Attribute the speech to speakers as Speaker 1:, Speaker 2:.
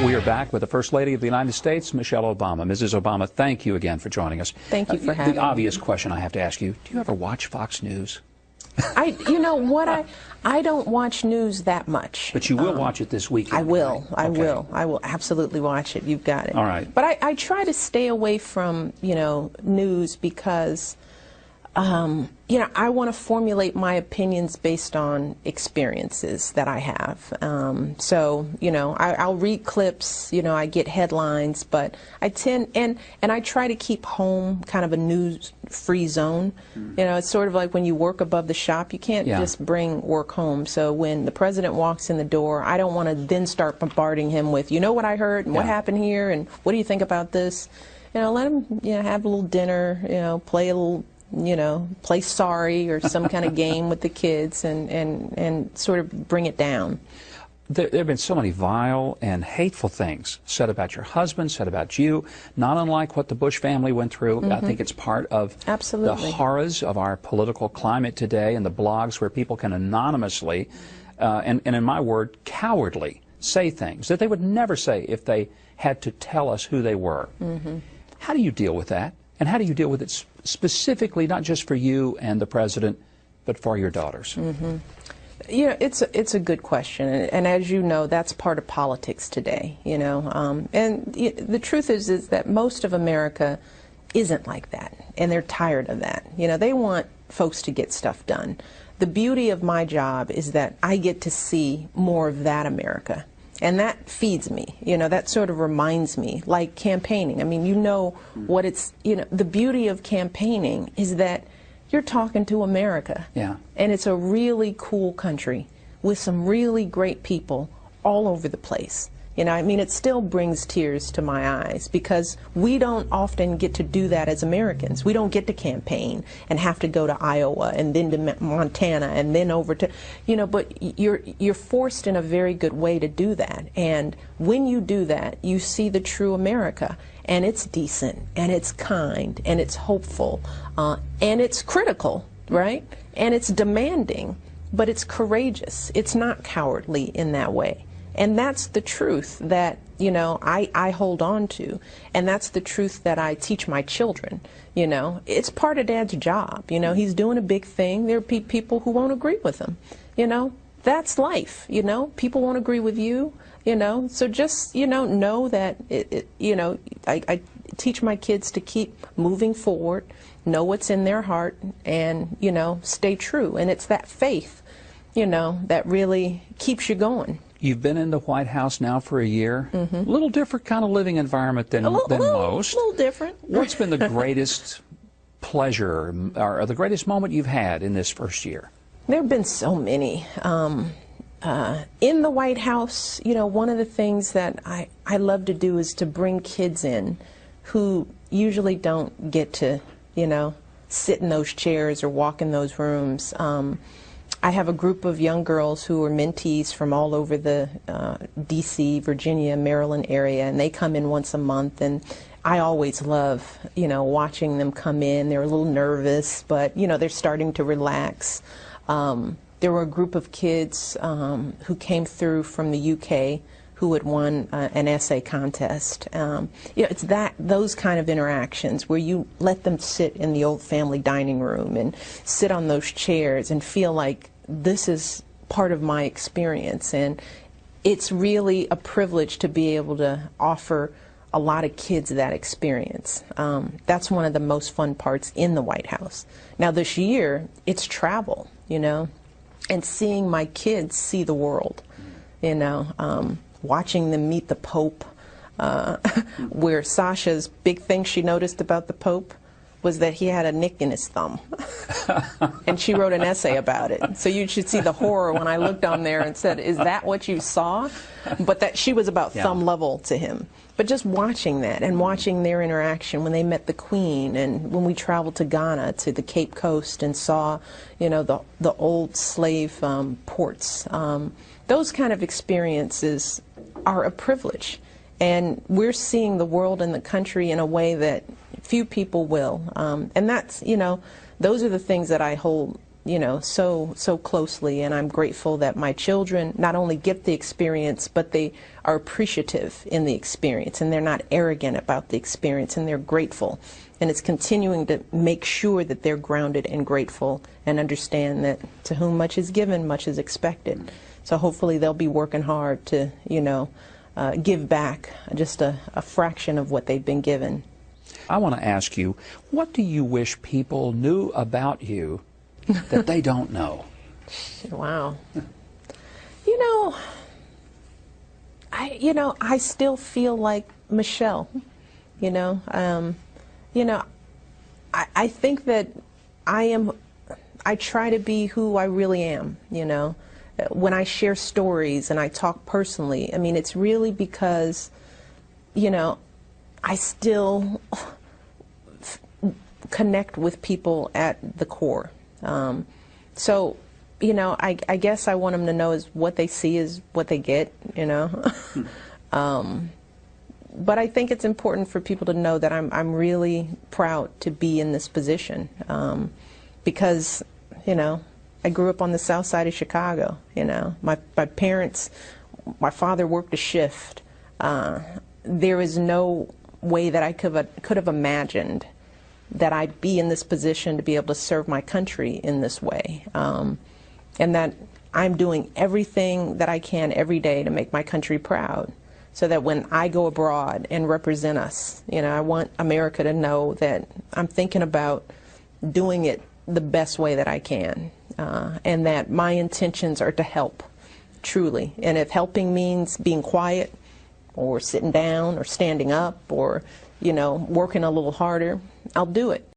Speaker 1: We are back with the First Lady of the United States, Michelle Obama. Mrs. Obama, thank you again for joining us.
Speaker 2: Thank you for having me.
Speaker 1: The obvious question I have to ask you, do you ever watch Fox News?
Speaker 2: You know what, I don't watch news that much.
Speaker 1: But you will watch it this weekend.
Speaker 2: I will.
Speaker 1: Right?
Speaker 2: I will absolutely watch it. You've got it.
Speaker 1: All right.
Speaker 2: But I try to stay away from, news because, I want to formulate my opinions based on experiences that I have. I'll read clips, I get headlines, but I tend, and I try to keep home kind of a news-free zone. It's sort of like when you work above the shop, you can't just bring work home. So when the president walks in the door, I don't want to then start bombarding him with, what I heard, and what happened here, and what do you think about this? Let him, have a little dinner, play a little, play sorry or some kind of game with the kids and sort of bring it down.
Speaker 1: There have been so many vile and hateful things said about your husband, said about you, not unlike what the Bush family went through. I think it's part of the horrors of our political climate today and the blogs where people can anonymously, and in my word, cowardly, say things that they would never say if they had to tell us who they were. How do you deal with that? And how do you deal with it specifically, not just for you and the president, but for your daughters?
Speaker 2: It's a good question, and as you know, that's part of politics today. And the truth is that most of America isn't like that, and they're tired of that. They want folks to get stuff done. The beauty of my job is that I get to see more of that America. And that feeds me, that sort of reminds me, like campaigning. I mean, what it's, the beauty of campaigning is that you're talking to America. Yeah. And it's a really cool country with some really great people all over the place. It still brings tears to my eyes because we don't often get to do that as Americans. We don't get to campaign and have to go to Iowa and then to Montana and then over to, but you're forced in a very good way to do that. And when you do that, you see the true America. And it's decent, and it's kind, and it's hopeful, and it's critical, right? And it's demanding, but it's courageous. It's not cowardly in that way. And that's the truth that, I hold on to. And that's the truth that I teach my children. It's part of Dad's job. He's doing a big thing. There are people who won't agree with him. That's life. People won't agree with you. So just, know that, I teach my kids to keep moving forward, know what's in their heart, and, stay true. And it's that faith, that really keeps you going.
Speaker 1: You've been in the White House now for a year. A little different kind of living environment than most.
Speaker 2: A little different.
Speaker 1: What's been the greatest pleasure or the greatest moment you've had in this first year?
Speaker 2: There have been so many. In the White House, one of the things that I love to do is to bring kids in who usually don't get to, sit in those chairs or walk in those rooms. I have a group of young girls who are mentees from all over the D.C., Virginia, Maryland area, and they come in once a month, and I always love, watching them come in. They're a little nervous, but, they're starting to relax. There were a group of kids who came through from the UK who had won an essay contest. It's those kind of interactions where you let them sit in the old family dining room and sit on those chairs and feel like this is part of my experience. And it's really a privilege to be able to offer a lot of kids that experience. That's one of the most fun parts in the White House. Now this year, it's travel, and seeing my kids see the world, watching them meet the Pope, where Sasha's big thing she noticed about the Pope was that he had a nick in his thumb. And she wrote an essay about it. So you should see the horror when I looked on there and said, is that what you saw? But that she was about thumb level to him. But just watching that and watching their interaction when they met the Queen and when we traveled to Ghana, to the Cape Coast and saw, the old slave ports. Those kind of experiences are a privilege. And we're seeing the world and the country in a way that few people will. And that's, those are the things that I hold you know, so closely, and I'm grateful that my children not only get the experience, but they are appreciative in the experience, and they're not arrogant about the experience, and they're grateful. And it's continuing to make sure that they're grounded and grateful and understand that to whom much is given, much is expected. So hopefully they'll be working hard to, you know, give back just a fraction of what they've been given.
Speaker 1: I want to ask you, what do you wish people knew about you that they don't know?
Speaker 2: Wow. I still feel like Michelle. I think that I try to be who I really am, you know. When I share stories and I talk personally, I mean, it's really because, you know, I still connect with people at the core. So, you know, I guess I want them to know is what they see is what they get, you know. But I think it's important for people to know that I'm really proud to be in this position, because, you know, I grew up on the south side of Chicago. You know, my parents, my father worked a shift. There is no way that I could have imagined that I'd be in this position to be able to serve my country in this way, and that I'm doing everything that I can every day to make my country proud, so that when I go abroad and represent us, you know, I want America to know that I'm thinking about doing it the best way that I can, and that my intentions are to help, truly. And if helping means being quiet or sitting down or standing up or, you know, working a little harder, I'll do it.